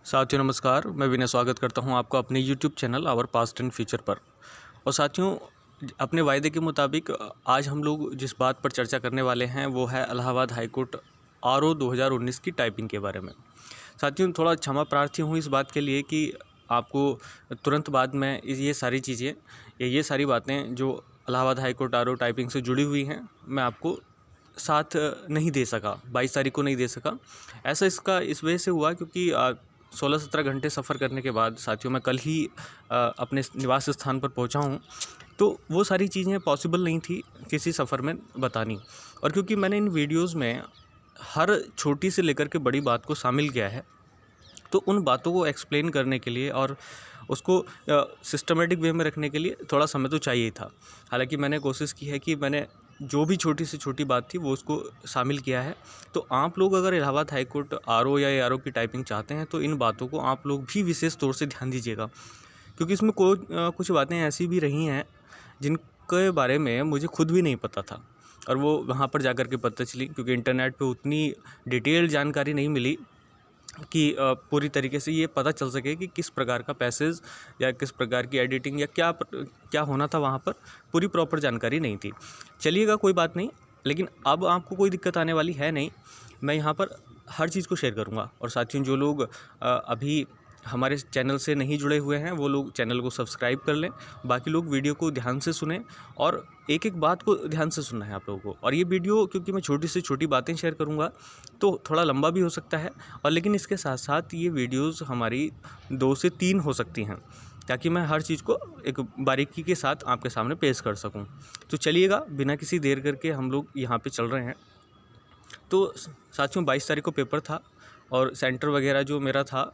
साथियों नमस्कार, मैं विनय स्वागत करता हूं आपका अपने YouTube channel our past and future पर। और साथियों, अपने वायदे के मुताबिक आज हम लोग जिस बात पर चर्चा करने वाले हैं वो है इलाहाबाद हाई कोर्ट आरओ 2019 की टाइपिंग के बारे में। साथियों, थोड़ा क्षमा प्रार्थी हूं इस बात के लिए कि आपको तुरंत बाद में ये सारी चीज़ें ये सारी बातें जो Allahabad high court RO typing से जुड़ी हुई हैं, मैं आपको साथ नहीं दे सका, 22 तारीख को नहीं दे सका। ऐसा इसका इस वजह से हुआ क्योंकि 16-17 घंटे सफ़र करने के बाद साथियों मैं कल ही अपने निवास स्थान पर पहुंचा हूं, तो वो सारी चीज़ें पॉसिबल नहीं थी किसी सफ़र में बतानी। और क्योंकि मैंने इन वीडियोज़ में हर छोटी से लेकर के बड़ी बात को शामिल किया है, तो उन बातों को एक्सप्लेन करने के लिए और उसको सिस्टमेटिक वे में रखने के लिए थोड़ा समय तो चाहिए था। हालांकि मैंने कोशिश की है कि मैंने जो भी छोटी से छोटी बात थी वो उसको शामिल किया है। तो आप लोग अगर इलाहाबाद हाई कोर्ट आरओ या एआरओ की टाइपिंग चाहते हैं तो इन बातों को आप लोग भी विशेष तौर से ध्यान दीजिएगा, क्योंकि इसमें कुछ बातें ऐसी भी रही हैं जिनके बारे में मुझे खुद भी नहीं पता था, और वो वहाँ पर जाकर के पता चली, क्योंकि इंटरनेट पे उतनी डिटेल जानकारी नहीं मिली कि पूरी तरीके से ये पता चल सके कि किस प्रकार का पैसेज या किस प्रकार की एडिटिंग या क्या होना था वहाँ पर, पूरी प्रॉपर जानकारी नहीं थी। चलिएगा, कोई बात नहीं, लेकिन अब आपको कोई दिक्कत आने वाली है नहीं। मैं यहाँ पर हर चीज़ को शेयर करूँगा। और साथियों, जो लोग अभी हमारे चैनल से नहीं जुड़े हुए हैं वो लोग चैनल को सब्सक्राइब कर लें, बाकी लोग वीडियो को ध्यान से सुनें और एक एक बात को ध्यान से सुनना है आप लोगों को। और ये वीडियो क्योंकि मैं छोटी से छोटी बातें शेयर करूँगा तो थोड़ा लंबा भी हो सकता है, और लेकिन इसके साथ साथ ये वीडियोज़ हमारी 2 से 3 हो सकती हैं, ताकि मैं हर चीज़ को एक बारीकी के साथ आपके सामने पेश कर सकूं। तो चलिएगा, बिना किसी देर करके हम लोग यहाँ पे चल रहे हैं। तो साथियों, 22 तारीख को पेपर था और सेंटर वगैरह जो मेरा था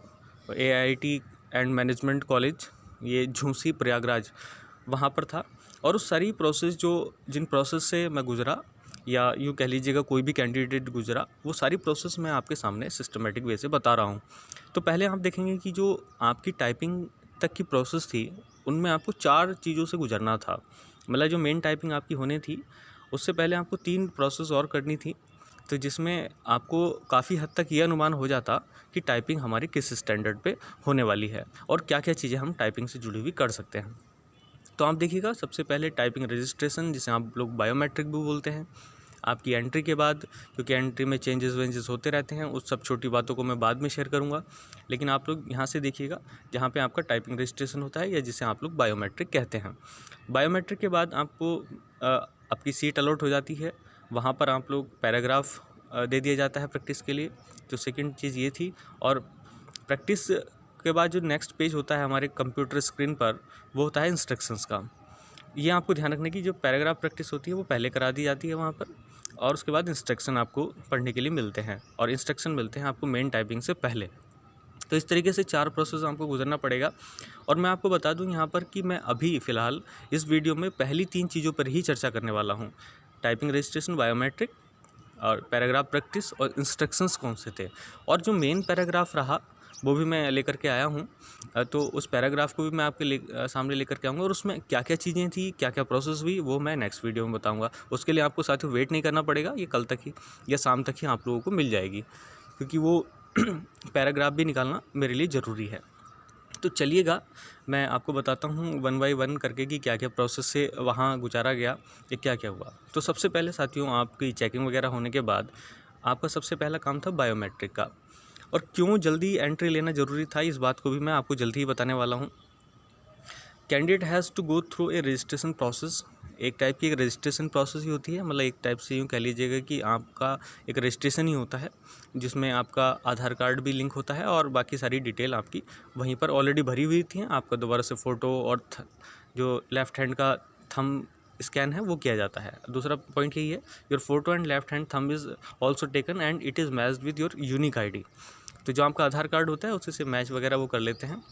एआईटी एंड मैनेजमेंट कॉलेज, ये झूंसी प्रयागराज, वहाँ पर था। और उस सारी प्रोसेस जिन प्रोसेस से मैं गुज़रा, या यूँ कह लीजिएगा कोई भी कैंडिडेट गुज़रा, वो सारी प्रोसेस मैं आपके सामने सिस्टमेटिक वे से बता रहा हूँ। तो पहले आप देखेंगे कि जो आपकी टाइपिंग तक की प्रोसेस थी उनमें आपको 4 चीज़ों से गुजरना था। मतलब जो मेन टाइपिंग आपकी होनी थी उससे पहले आपको 3 प्रोसेस और करनी थी, तो जिसमें आपको काफ़ी हद तक ये अनुमान हो जाता कि टाइपिंग हमारी किस स्टैंडर्ड पे होने वाली है और क्या-क्या चीज़ें हम टाइपिंग से जुड़ी हुई कर सकते हैं। तो आप देखिएगा, सबसे पहले टाइपिंग रजिस्ट्रेशन, जिसे आप लोग बायोमेट्रिक भी बोलते हैं। आपकी एंट्री के बाद, क्योंकि एंट्री में चेंजेस वेंजेस होते रहते हैं, उस सब छोटी बातों को मैं बाद में शेयर करूंगा, लेकिन आप लोग यहाँ से देखिएगा जहाँ पे आपका टाइपिंग रजिस्ट्रेशन होता है, या जिसे आप लोग बायोमेट्रिक कहते हैं। बायोमेट्रिक के बाद आपको आपकी सीट अलॉट हो जाती है। वहाँ पर आप लोग पैराग्राफ दे दिया जाता है प्रैक्टिस के लिए। तो सेकंड चीज़ ये थी। और प्रैक्टिस के बाद जो नेक्स्ट पेज होता है हमारे कंप्यूटर स्क्रीन पर, वो होता है इंस्ट्रक्शंस का। ये आपको ध्यान रखने की, जो पैराग्राफ प्रैक्टिस होती है वो पहले करा दी जाती है वहाँ पर, और उसके बाद इंस्ट्रक्शन आपको पढ़ने के लिए मिलते हैं, और इंस्ट्रक्शन मिलते हैं आपको मेन टाइपिंग से पहले। तो इस तरीके से 4 प्रोसेस आपको गुजरना पड़ेगा। और मैं आपको बता दूं यहाँ पर कि मैं अभी फ़िलहाल इस वीडियो में पहली 3 चीज़ों पर ही चर्चा करने वाला हूँ। टाइपिंग रजिस्ट्रेशन, बायोमेट्रिक और पैराग्राफ प्रैक्टिस और इंस्ट्रक्शंस कौन से थे। और जो मेन पैराग्राफ रहा वो भी मैं लेकर के आया हूँ, तो उस पैराग्राफ को भी मैं आपके सामने लेकर के आऊँगा, और उसमें क्या क्या चीज़ें थी, क्या क्या प्रोसेस हुई, वो मैं नेक्स्ट वीडियो में बताऊँगा। उसके लिए आपको साथियों वेट नहीं करना पड़ेगा, ये कल तक ही या शाम तक ही आप लोगों को मिल जाएगी, क्योंकि वो पैराग्राफ भी निकालना मेरे लिए ज़रूरी है। तो चलिएगा, मैं आपको बताता हूँ 1 बाय 1 करके कि क्या क्या प्रोसेस से वहाँ गुजारा गया या क्या क्या हुआ। तो सबसे पहले साथियों, आपकी चेकिंग वगैरह होने के बाद आपका सबसे पहला काम था बायोमेट्रिक का। और क्यों जल्दी एंट्री लेना ज़रूरी था, इस बात को भी मैं आपको जल्दी ही बताने वाला हूँ। Candidate has to go through a registration process. एक टाइप की एक रजिस्ट्रेशन प्रोसेस ही होती है, मतलब एक टाइप से यूँ कह लीजिएगा कि आपका एक रजिस्ट्रेशन ही होता है, जिसमें आपका आधार कार्ड भी लिंक होता है और बाकी सारी डिटेल आपकी वहीं पर ऑलरेडी भरी हुई थी। आपका दोबारा से फ़ोटो और जो लेफ़्ट हैंड का थंब स्कैन है वो किया जाता है। दूसरा पॉइंट यही है, your photo and left hand thumb is also taken and it is matched with your unique ID. तो जो आपका आधार कार्ड होता है उसी से मैच वगैरह वो कर लेते हैं।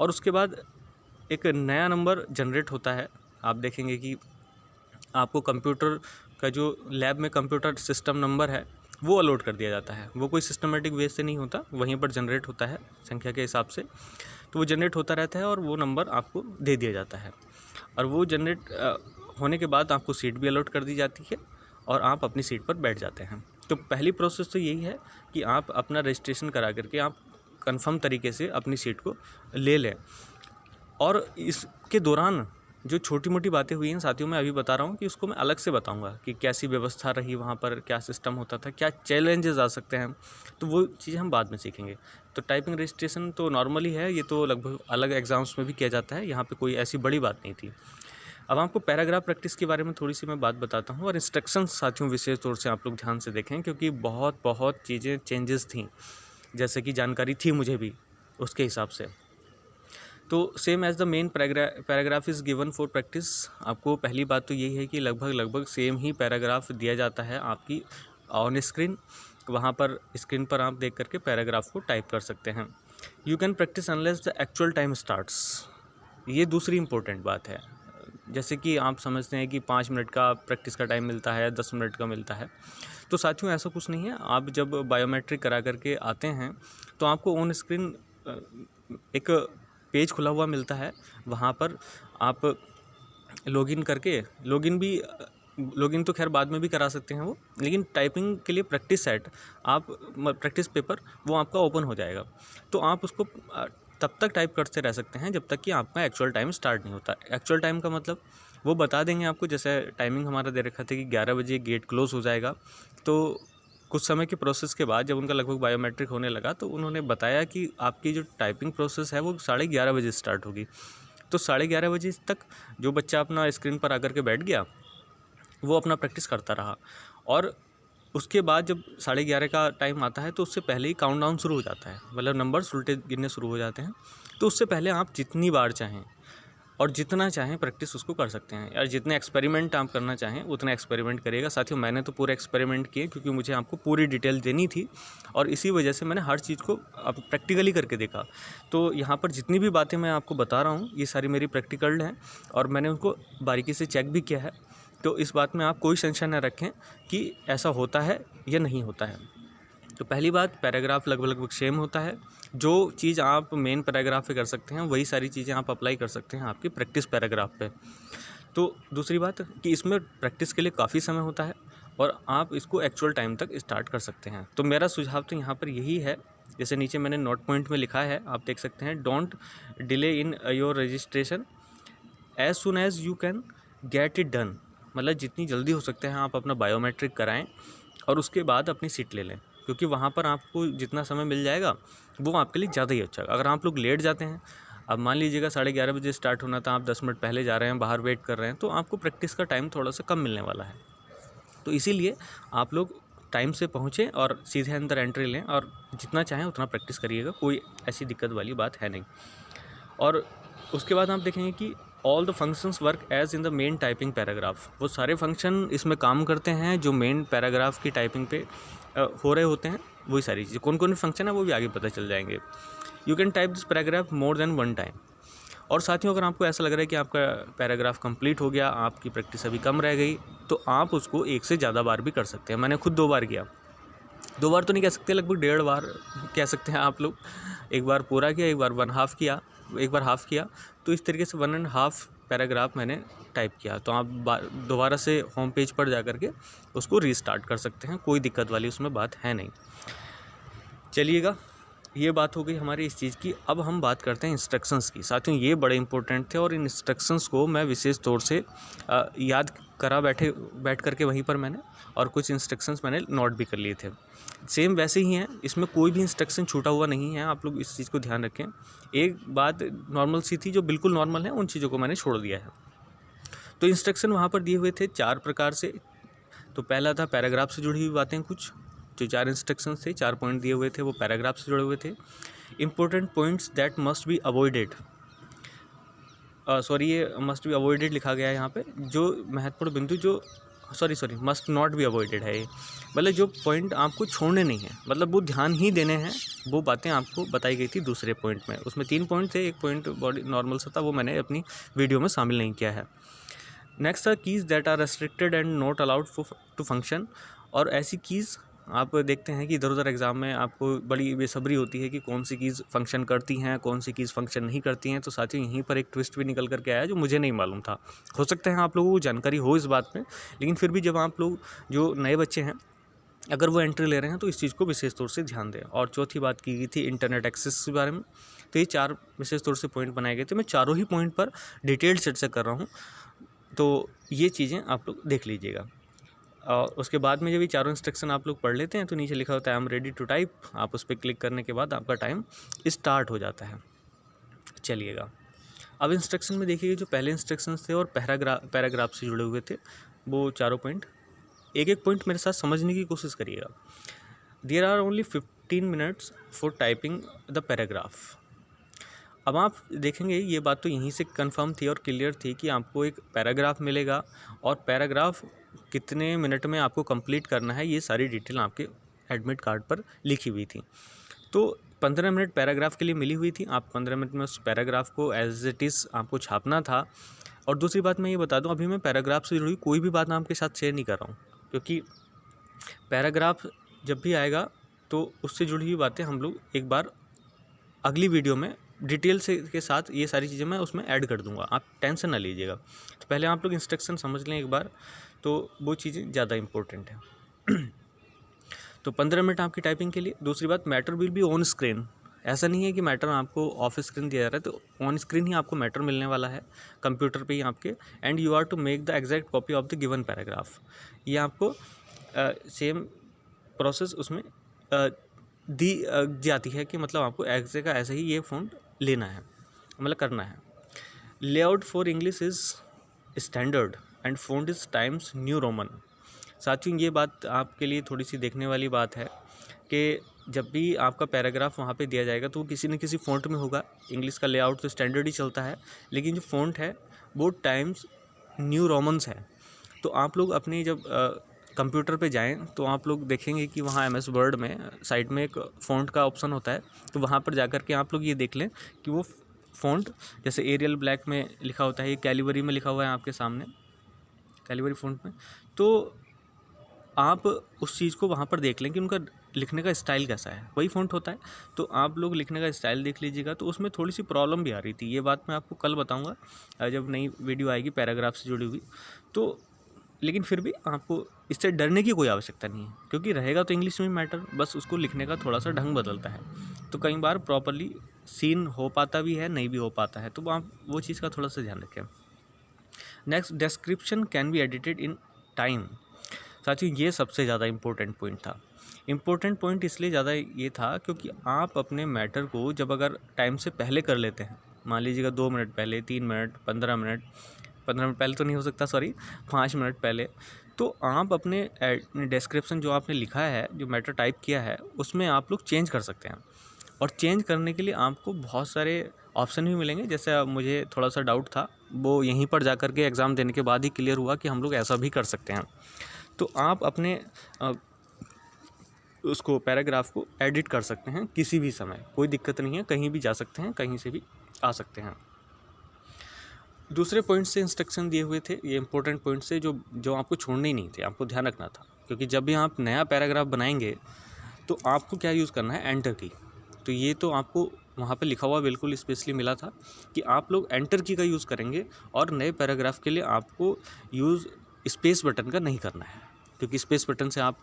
और उसके बाद एक नया नंबर जनरेट होता है। आप देखेंगे कि आपको कंप्यूटर का जो लैब में कंप्यूटर सिस्टम नंबर है वो अलॉट कर दिया जाता है। वो कोई सिस्टमेटिक वे से नहीं होता, वहीं पर जनरेट होता है संख्या के हिसाब से। तो वो जनरेट होता रहता है और वो नंबर आपको दे दिया जाता है, और वो जनरेट होने के बाद आपको सीट भी अलॉट कर दी जाती है और आप अपनी सीट पर बैठ जाते हैं। तो पहली प्रोसेस तो यही है कि आप अपना रजिस्ट्रेशन करा करके आप कंफर्म तरीके से अपनी सीट को ले लें। और इसके दौरान जो छोटी मोटी बातें हुई हैं साथियों, मैं अभी बता रहा हूँ कि उसको मैं अलग से बताऊँगा कि कैसी व्यवस्था रही वहाँ पर, क्या सिस्टम होता था, क्या चैलेंजेस आ सकते हैं, तो वो चीज़ें हम बाद में सीखेंगे। तो टाइपिंग रजिस्ट्रेशन तो नॉर्मली है, ये तो लगभग अलग एग्ज़ाम्स में भी किया जाता है, यहाँ पे कोई ऐसी बड़ी बात नहीं थी। अब आपको पैराग्राफ प्रैक्टिस के बारे में थोड़ी सी मैं बात बताता हूँ, और इंस्ट्रक्शंस साथियों विशेष तौर से आप लोग ध्यान से देखें, क्योंकि बहुत चीज़ें चेंजेस थी, जैसे कि जानकारी थी मुझे भी उसके हिसाब से। तो same as the main paragraph is given for practice. आपको पहली बात तो यही है कि लगभग सेम ही पैराग्राफ दिया जाता है आपकी ऑन स्क्रीन। वहाँ पर स्क्रीन पर आप देख करके पैराग्राफ को टाइप कर सकते हैं। You can practice unless the actual time starts. ये दूसरी इम्पोर्टेंट बात है। जैसे कि आप समझते हैं कि 5 मिनट का प्रैक्टिस का टाइम मिलता है, 10 मिनट का मिलता है, तो साथियों ऐसा कुछ नहीं है। आप जब बायोमेट्रिक करा करके आते हैं तो आपको ऑन स्क्रीन एक पेज खुला हुआ मिलता है। वहाँ पर आप लॉगिन तो खैर बाद में भी करा सकते हैं वो, लेकिन टाइपिंग के लिए प्रैक्टिस सेट आप प्रैक्टिस पेपर वो आपका ओपन हो जाएगा। तो आप उसको तब तक टाइप करते रह सकते हैं जब तक कि आपका एक्चुअल टाइम स्टार्ट नहीं होता। एक्चुअल टाइम का मतलब वो बता देंगे आपको। जैसे टाइमिंग हमारा दे रखा था कि 11 बजे गेट क्लोज़ हो जाएगा, तो कुछ समय के प्रोसेस के बाद जब उनका लगभग बायोमेट्रिक होने लगा तो उन्होंने बताया कि आपकी जो टाइपिंग प्रोसेस है वो 11:30 बजे स्टार्ट होगी। तो 11:30 बजे तक जो बच्चा अपना स्क्रीन पर आकर के बैठ गया वो अपना प्रैक्टिस करता रहा, और उसके बाद जब 11:30 का टाइम आता है तो उससे पहले ही काउंटडाउन शुरू हो जाता है, मतलब नंबर्स उल्टे गिनने शुरू हो जाते हैं। तो उससे पहले आप जितनी बार चाहें और जितना चाहें प्रैक्टिस उसको कर सकते हैं, यार जितने एक्सपेरिमेंट आप करना चाहें उतना एक्सपेरिमेंट करिएगा। साथियों मैंने तो पूरे एक्सपेरिमेंट किए, क्योंकि मुझे आपको पूरी डिटेल देनी थी, और इसी वजह से मैंने हर चीज़ को अब प्रैक्टिकली करके देखा। तो यहाँ पर जितनी भी बातें मैं आपको बता रहा हूँ ये सारी मेरी प्रैक्टिकल हैं, और मैंने उनको बारीकी से चेक भी किया है। तो इस बात में आप कोई संशय न रखें कि ऐसा होता है या नहीं होता है। तो पहली बात, पैराग्राफ लगभग सेम होता है। जो चीज़ आप मेन पैराग्राफ पे कर सकते हैं वही सारी चीज़ें आप अप्लाई कर सकते हैं आपकी प्रैक्टिस पैराग्राफ पे। तो दूसरी बात कि इसमें प्रैक्टिस के लिए काफ़ी समय होता है, और आप इसको एक्चुअल टाइम तक स्टार्ट कर सकते हैं। तो मेरा सुझाव तो यहाँ पर यही है, जैसे नीचे मैंने नोट पॉइंट में लिखा है, आप देख सकते हैं, don't delay in your registration, as soon as you can get it done. मतलब जितनी जल्दी हो सकता है आप अपना बायोमेट्रिक कराएं और उसके बाद अपनी सीट ले लें, क्योंकि वहाँ पर आपको जितना समय मिल जाएगा वो आपके लिए ज़्यादा ही अच्छा है। अगर आप लोग लेट जाते हैं, अब मान लीजिएगा 11:30 बजे स्टार्ट होना था, आप 10 मिनट पहले जा रहे हैं, बाहर वेट कर रहे हैं, तो आपको प्रैक्टिस का टाइम थोड़ा सा कम मिलने वाला है। तो इसीलिए आप लोग टाइम से पहुँचें और सीधे अंदर एंट्री लें, और जितना चाहें उतना प्रैक्टिस करिएगा, कोई ऐसी दिक्कत वाली बात है नहीं। और उसके बाद आप देखेंगे कि all the functions work as in the main typing paragraph. वो सारे फंक्शन इसमें काम करते हैं जो मेन पैराग्राफ की टाइपिंग पे हो रहे होते हैं। वही सारी चीज़ें, कौन कौन फंक्शन है वो भी आगे पता चल जाएंगे। You can type this paragraph more than 1 time. और साथियों अगर आपको ऐसा लग रहा है कि आपका पैराग्राफ कंप्लीट हो गया, आपकी प्रैक्टिस अभी कम रह गई, तो आप उसको 1 से ज़्यादा बार भी कर सकते हैं। मैंने खुद 2 बार किया, 2 बार तो नहीं कह सकते, लगभग 1.5 बार कह सकते हैं आप लोग। एक बार पूरा किया, एक बार 1 हाफ़ किया, एक बार हाफ़ किया। तो इस तरीके से 1 एंड हाफ़ पैराग्राफ मैंने टाइप किया। तो आप दोबारा से होम पेज पर जा कर के उसको रीस्टार्ट कर सकते हैं, कोई दिक्कत वाली उसमें बात है नहीं। चलिएगा, ये बात हो गई हमारी इस चीज़ की। अब हम बात करते हैं इंस्ट्रक्शंस की। साथियों ये बड़े इंपॉर्टेंट थे, और इन इंस्ट्रक्शंस को मैं विशेष तौर से याद करा बैठ करके वहीं पर मैंने, और कुछ इंस्ट्रक्शंस मैंने नोट भी कर लिए थे। सेम वैसे ही हैं, इसमें कोई भी इंस्ट्रक्शन छूटा हुआ नहीं है, आप लोग इस चीज़ को ध्यान रखें। एक बात नॉर्मल सी थी, जो बिल्कुल नॉर्मल है उन चीज़ों को मैंने छोड़ दिया है। तो इंस्ट्रक्शन वहाँ पर दिए हुए थे 4 प्रकार से। तो पहला था पैराग्राफ से जुड़ी हुई बातें, कुछ जो 4 इंस्ट्रक्शंस थे, 4 पॉइंट दिए हुए थे, वो पैराग्राफ से जुड़े हुए थे। Important points that must be avoided, ये मस्ट बी अवॉइडेड लिखा गया है यहाँ पे। जो महत्वपूर्ण बिंदु जो मस्ट नॉट बी अवॉइडेड है ये, मतलब जो पॉइंट आपको छोड़ने नहीं है, मतलब वो ध्यान ही देने हैं, वो बातें आपको बताई गई थी दूसरे पॉइंट में। उसमें 3 पॉइंट थे, एक पॉइंट बॉडी नॉर्मल सा था, वो मैंने अपनी वीडियो में शामिल नहीं किया है। नेक्स्ट है keys that are restricted and not allowed to function. और ऐसी कीज़ आप देखते हैं कि इधर उधर एग्ज़ाम में आपको बड़ी बेसब्री होती है कि कौन सी कीज़ फंक्शन करती हैं, कौन सी कीज़ फंक्शन नहीं करती हैं। तो साथियों यहीं पर एक ट्विस्ट भी निकल करके आया जो मुझे नहीं मालूम था। हो सकता है आप लोगों को जानकारी हो इस बात में, लेकिन फिर भी जब आप लोग जो नए बच्चे हैं अगर वो एंट्री ले रहे हैं तो इस चीज़ को विशेष तौर से ध्यान दें। और चौथी बात की गई थी इंटरनेट एक्सेस के बारे में। तो ये 4 विशेष तौर से पॉइंट बनाए गए थे। मैं चारों ही पॉइंट पर डिटेल्ड चर्चा कर रहा हूँ, तो ये चीज़ें आप लोग देख लीजिएगा। और उसके बाद में जब ये चारों इंस्ट्रक्शन आप लोग पढ़ लेते हैं तो नीचे लिखा होता है I am ready to type. आप उस पर क्लिक करने के बाद आपका टाइम स्टार्ट हो जाता है। चलिएगा, अब इंस्ट्रक्शन में देखिए जो पहले इंस्ट्रक्शन थे और पैराग्राफ से जुड़े हुए थे वो चारों पॉइंट, एक एक पॉइंट मेरे साथ समझने की कोशिश करिएगा। There are only 15 minutes for typing the paragraph. अब आप देखेंगे ये बात तो यहीं से कंफर्म थी और क्लियर थी कि आपको एक पैराग्राफ मिलेगा और पैराग्राफ कितने मिनट में आपको कंप्लीट करना है, ये सारी डिटेल आपके एडमिट कार्ड पर लिखी हुई थी। तो 15 मिनट पैराग्राफ के लिए मिली हुई थी। आप 15 मिनट में उस पैराग्राफ को एज इट इज़ आपको छापना था। और दूसरी बात मैं ये बता दूं, अभी मैं पैराग्राफ से जुड़ी कोई भी बात आपके साथ शेयर नहीं कर रहा हूँ, क्योंकि पैराग्राफ जब भी आएगा तो उससे जुड़ी हुई बातें हम लोग एक बार अगली वीडियो में डिटेल से के साथ ये सारी चीज़ें मैं उसमें ऐड कर दूंगा, आप टेंशन ना लीजिएगा। तो पहले आप लोग इंस्ट्रक्शन समझ लें एक बार, तो वो चीज़ें ज़्यादा इम्पोर्टेंट है। तो 15 मिनट आपकी टाइपिंग के लिए। दूसरी बात, matter will be on screen. ऐसा नहीं है कि मैटर आपको ऑफ स्क्रीन दिया जा रहा है, तो ऑन स्क्रीन ही आपको मैटर मिलने वाला है, कंप्यूटर पे ही आपके। And you are to make the exact copy of the given paragraph. ये आपको सेम प्रोसेस उसमें दी जाती है कि मतलब आपको ऐसे का ऐसे ही ये फ़ॉन्ट लेना है, मतलब करना है। Layout for English is standard and font is times new Roman. साथियों, ये बात आपके लिए थोड़ी सी देखने वाली बात है कि जब भी आपका पैराग्राफ वहाँ पे दिया जाएगा तो किसी न किसी फ़ॉन्ट में होगा। इंग्लिश का लेआउट तो स्टैंडर्ड ही चलता है, लेकिन जो फ़ॉन्ट है वो टाइम्स न्यू रोमन्स है। तो आप लोग अपनी जब कंप्यूटर पे जाएं तो आप लोग देखेंगे कि वहाँ MS वर्ड में साइड में एक फ़ॉन्ट का ऑप्शन होता है। तो वहाँ पर जाकर के आप लोग ये देख लें कि वो फ़ॉन्ट, जैसे एरियल ब्लैक में लिखा होता है, ये कैलिबरी में लिखा हुआ है आपके सामने, कैलिबरी फ़ॉन्ट में। तो आप उस चीज़ को वहाँ पर देख लें कि उनका लिखने का स्टाइल कैसा है, वही फ़ॉन्ट होता है। तो आप लोग लिखने का स्टाइल देख लीजिएगा। तो उसमें थोड़ी सी प्रॉब्लम भी आ रही थी, ये बात मैं आपको कल बताऊंगा जब नई वीडियो आएगी पैराग्राफ से जुड़ी हुई। तो लेकिन फिर भी आपको इससे डरने की कोई आवश्यकता नहीं है, क्योंकि रहेगा तो इंग्लिश में मैटर, बस उसको लिखने का थोड़ा सा ढंग बदलता है। तो कई बार प्रॉपरली सीन हो पाता भी है, नहीं भी हो पाता है, तो आप वो चीज़ का थोड़ा सा ध्यान रखें। Next, description can be edited in time. साथियों, ये सबसे ज़्यादा इम्पोर्टेंट पॉइंट था। इम्पोर्टेंट पॉइंट इसलिए ज़्यादा ये था क्योंकि आप अपने मैटर को जब अगर टाइम से पहले कर लेते हैं, मान लीजिएगा 2 मिनट पहले, 3 मिनट, 15 मिनट, 15 मिनट पहले तो नहीं हो सकता, सॉरी 5 मिनट पहले, तो आप अपने डिस्क्रिप्शन जो आपने लिखा है, जो मैटर टाइप किया है, उसमें आप लोग चेंज कर सकते हैं। और चेंज करने के लिए आपको बहुत सारे ऑप्शन भी मिलेंगे। जैसे अब मुझे थोड़ा सा डाउट था, वो यहीं पर जाकर के एग्ज़ाम देने के बाद ही क्लियर हुआ कि हम लोग ऐसा भी कर सकते हैं। तो आप अपने उसको पैराग्राफ को एडिट कर सकते हैं किसी भी समय, कोई दिक्कत नहीं है, कहीं भी जा सकते हैं, कहीं से भी आ सकते हैं। दूसरे पॉइंट से इंस्ट्रक्शन दिए हुए थे, ये इंपॉर्टेंट पॉइंट से जो आपको छोड़ने ही नहीं थे, आपको ध्यान रखना था। क्योंकि जब भी आप नया पैराग्राफ बनाएंगे तो आपको क्या यूज़ करना है, एंटर की। तो ये तो आपको वहाँ पे लिखा हुआ बिल्कुल स्पेशली मिला था कि आप लोग एंटर की का यूज़ करेंगे और नए पैराग्राफ के लिए आपको यूज़ स्पेस बटन का नहीं करना है, क्योंकि स्पेस बटन से आप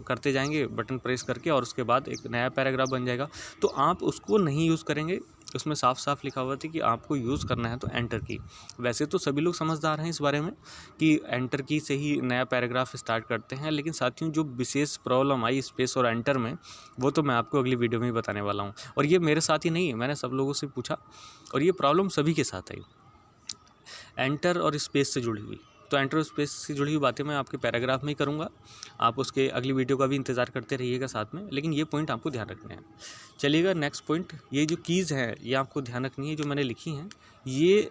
करते जाएंगे, बटन प्रेस करके, और उसके बाद एक नया पैराग्राफ बन जाएगा। तो आप उसको नहीं यूज़ करेंगे। उसमें साफ साफ लिखा हुआ था कि आपको यूज़ करना है तो एंटर की। वैसे तो सभी लोग समझदार हैं इस बारे में कि एंटर की से ही नया पैराग्राफ स्टार्ट करते हैं, लेकिन साथियों जो विशेष प्रॉब्लम आई स्पेस और एंटर में, वो तो मैं आपको अगली वीडियो में ही बताने वाला हूँ। और ये मेरे साथ ही नहीं है, मैंने सब लोगों से पूछा और ये प्रॉब्लम सभी के साथ आई, एंटर और स्पेस से जुड़ी हुई। तो एंटर और स्पेस से जुड़ी हुई बातें मैं आपके पैराग्राफ में ही करूँगा। आप उसके अगली वीडियो का भी इंतज़ार करते रहिएगा साथ में, लेकिन ये पॉइंट आपको ध्यान रखने हैं। चलिएगा नेक्स्ट पॉइंट, ये जो कीज़ हैं ये आपको ध्यान रखनी है, जो मैंने लिखी हैं ये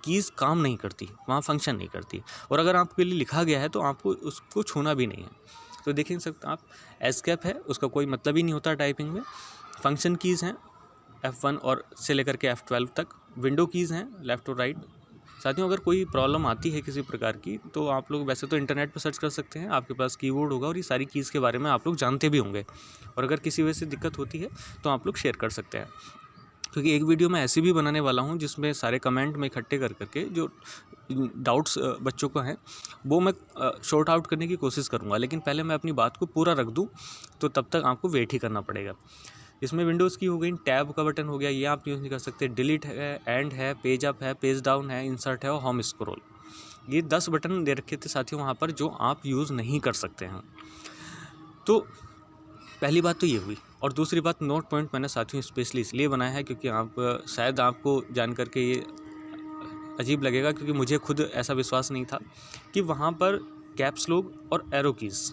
कीज़ काम नहीं करती, वहाँ फंक्शन नहीं करती। और अगर आपके लिए लिखा गया है तो आपको उसको छूना भी नहीं है। तो देख सकते आप, एस्केप है, उसका कोई मतलब ही नहीं होता टाइपिंग में। फंक्शन कीज़ हैं F1 और से लेकर के F12 तक। विंडो कीज़ हैं लेफ़्ट और राइट। साथियों, अगर कोई प्रॉब्लम आती है किसी प्रकार की तो आप लोग वैसे तो इंटरनेट पर सर्च कर सकते हैं, आपके पास कीबोर्ड होगा और ये सारी कीज़ के बारे में आप लोग जानते भी होंगे। और अगर किसी वजह से दिक्कत होती है तो आप लोग शेयर कर सकते हैं। क्योंकि एक वीडियो मैं ऐसी भी बनाने वाला हूँ जिसमें सारे कमेंट में इकट्ठे कर करके जो डाउट्स बच्चों को हैं वो मैं शॉर्ट आउट करने की कोशिश करूँगा, लेकिन पहले मैं अपनी बात को पूरा रख दूँ तो तब तक आपको वेट ही करना पड़ेगा। इसमें विंडोज़ की हो गई, टैब का बटन हो गया, ये आप यूज़ नहीं कर सकते। डिलीट है, एंड है, पेज अप है, पेज डाउन है, इंसर्ट है और होम स्क्रॉल, ये 10 बटन दे रखे थे साथियों वहाँ पर जो आप यूज़ नहीं कर सकते हैं। तो पहली बात तो ये हुई। और दूसरी बात, नोट पॉइंट मैंने साथियों स्पेशली इसलिए बनाया है क्योंकि आप शायद आपको जान करके ये अजीब लगेगा, क्योंकि मुझे खुद ऐसा विश्वास नहीं था कि वहाँ पर कैप्स लॉक और एरो कीज़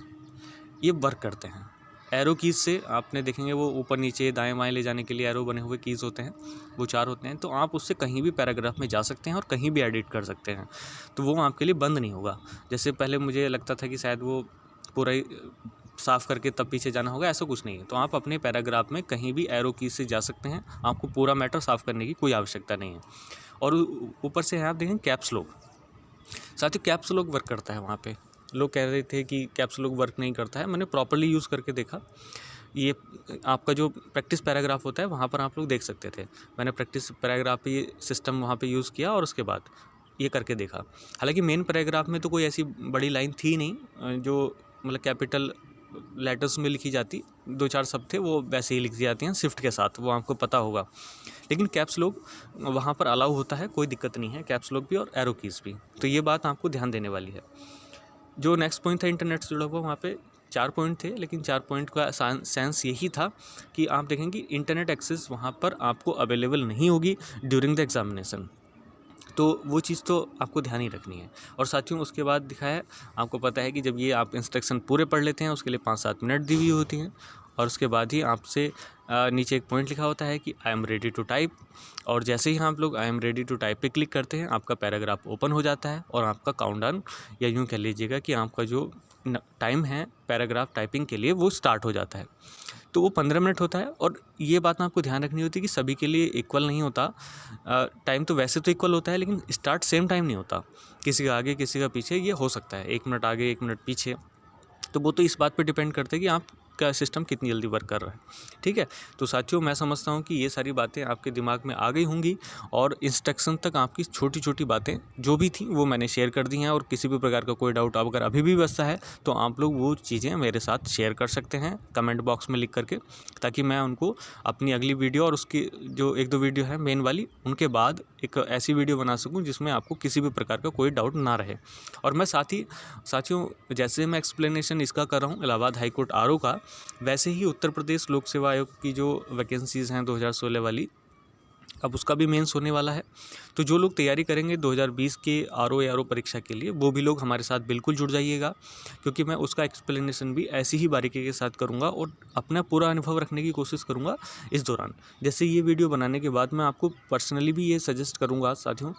ये वर्क करते हैं। एरो कीज़ से आपने देखेंगे वो ऊपर नीचे दाएं बाएं ले जाने के लिए एरो बने हुए कीज़ होते हैं, वो 4 होते हैं, तो आप उससे कहीं भी पैराग्राफ में जा सकते हैं और कहीं भी एडिट कर सकते हैं, तो वो आपके लिए बंद नहीं होगा। जैसे पहले मुझे लगता था कि शायद वो पूरा ही साफ़ करके तब पीछे जाना होगा, ऐसा कुछ नहीं है। तो आप अपने पैराग्राफ में कहीं भी एरो कीज़ से जा सकते हैं, आपको पूरा मैटर साफ़ करने की कोई आवश्यकता नहीं है। और ऊपर से आप देखें कैप्स लॉक, साथियों कैप्स लॉक वर्क करता है वहाँ पे। लोग कह रहे थे कि कैप्स लॉक वर्क नहीं करता है, मैंने प्रॉपर्ली यूज़ करके देखा। ये आपका जो प्रैक्टिस पैराग्राफ होता है वहाँ पर आप लोग देख सकते थे, मैंने प्रैक्टिस पैराग्राफ ये सिस्टम वहाँ पे यूज़ किया और उसके बाद ये करके देखा। हालांकि मेन पैराग्राफ में तो कोई ऐसी बड़ी लाइन थी नहीं जो मतलब कैपिटल लेटर्स में लिखी जाती, 2-4 शब्द थे वो वैसे ही लिख दी जाती हैं शिफ्ट के साथ, वो आपको पता होगा। लेकिन कैप्स लॉक वहाँ पर अलाउ होता है, कोई दिक्कत नहीं है, कैप्स लॉक भी और एरो कीज़ भी, तो ये बात आपको ध्यान देने वाली है। जो नेक्स्ट पॉइंट था इंटरनेट से जुड़ा हुआ, वहाँ पे 4 पॉइंट थे, लेकिन 4 पॉइंट का सेंस यही था कि आप देखेंगे इंटरनेट एक्सेस वहाँ पर आपको अवेलेबल नहीं होगी ड्यूरिंग द एग्जामिनेशन, तो वो चीज़ तो आपको ध्यान ही रखनी है। और साथियों उसके बाद दिखा है, आपको पता है कि जब ये आप इंस्ट्रक्शन पूरे पढ़ लेते हैं उसके लिए 5-7 मिनट दी हुई होती हैं, और उसके बाद ही आपसे नीचे एक पॉइंट लिखा होता है कि I am ready to type, और जैसे ही आप लोग I am ready to type पे क्लिक करते हैं आपका पैराग्राफ ओपन हो जाता है और आपका काउंटडाउन, या यूँ कह लीजिएगा कि आपका जो टाइम है पैराग्राफ टाइपिंग के लिए वो स्टार्ट हो जाता है। तो वो 15 मिनट होता है, और ये बात आपको ध्यान रखनी होती है कि सभी के लिए इक्वल नहीं होता टाइम, तो वैसे तो इक्वल होता है लेकिन स्टार्ट सेम टाइम नहीं होता, किसी का आगे किसी का पीछे ये हो सकता है, 1 मिनट आगे 1 मिनट पीछे, तो वो तो इस बात पे डिपेंड करता है कि आपका सिस्टम कितनी जल्दी वर्क कर रहा है। ठीक है, तो साथियों मैं समझता हूँ कि ये सारी बातें आपके दिमाग में आ गई होंगी, और इंस्ट्रक्शन तक आपकी छोटी छोटी बातें जो भी थी वो मैंने शेयर कर दी हैं, और किसी भी प्रकार का कोई डाउट अगर अभी भी बचता है तो आप लोग वो चीज़ें मेरे साथ शेयर कर सकते हैं कमेंट बॉक्स में लिख करके, ताकि मैं उनको अपनी अगली वीडियो और उसकी जो 1-2 वीडियो है मेन वाली, उनके बाद एक ऐसी वीडियो बना सकूँ जिसमें आपको किसी भी प्रकार का कोई डाउट ना रहे। और मैं साथियों जैसे मैं एक्सप्लेनेशन इसका कर रहा हूँ इलाहाबाद हाई कोर्ट आरओ का, वैसे ही उत्तर प्रदेश लोक सेवा आयोग की जो वैकेंसीज़ हैं 2016 वाली, अब उसका भी मेंस होने वाला है। तो जो लोग तैयारी करेंगे 2020 के आरओ परीक्षा के लिए, वो भी लोग हमारे साथ बिल्कुल जुड़ जाइएगा, क्योंकि मैं उसका एक्सप्लेनेशन भी ऐसी ही बारीकी के साथ करूंगा और अपना पूरा अनुभव रखने की कोशिश करूंगा इस दौरान। जैसे ये वीडियो बनाने के बाद मैं आपको पर्सनली भी ये सजेस्ट करूंगा साथियों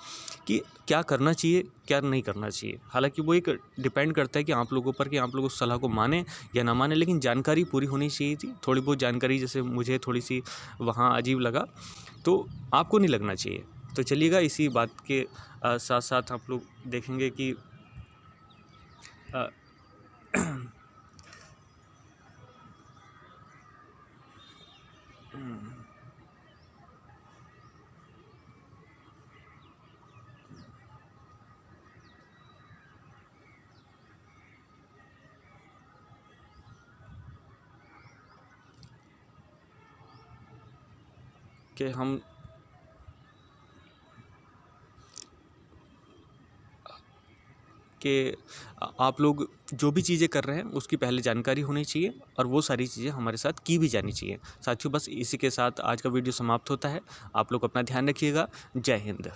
कि क्या करना चाहिए क्या नहीं करना चाहिए। हालांकि वो एक डिपेंड करता है कि आप लोगों पर, कि आप लोग उस सलाह को माने या ना माने, लेकिन जानकारी पूरी होनी चाहिए थी। थोड़ी बहुत जानकारी जैसे मुझे थोड़ी सी वहाँ अजीब लगा तो आपको नहीं लगना चाहिए। तो चलिएगा इसी बात के साथ साथ आप लोग देखेंगे कि कि हम कि आप लोग जो भी चीज़ें कर रहे हैं उसकी पहले जानकारी होनी चाहिए, और वो सारी चीज़ें हमारे साथ की भी जानी चाहिए। साथियों बस इसी के साथ आज का वीडियो समाप्त होता है। आप लोग अपना ध्यान रखिएगा। जय हिंद।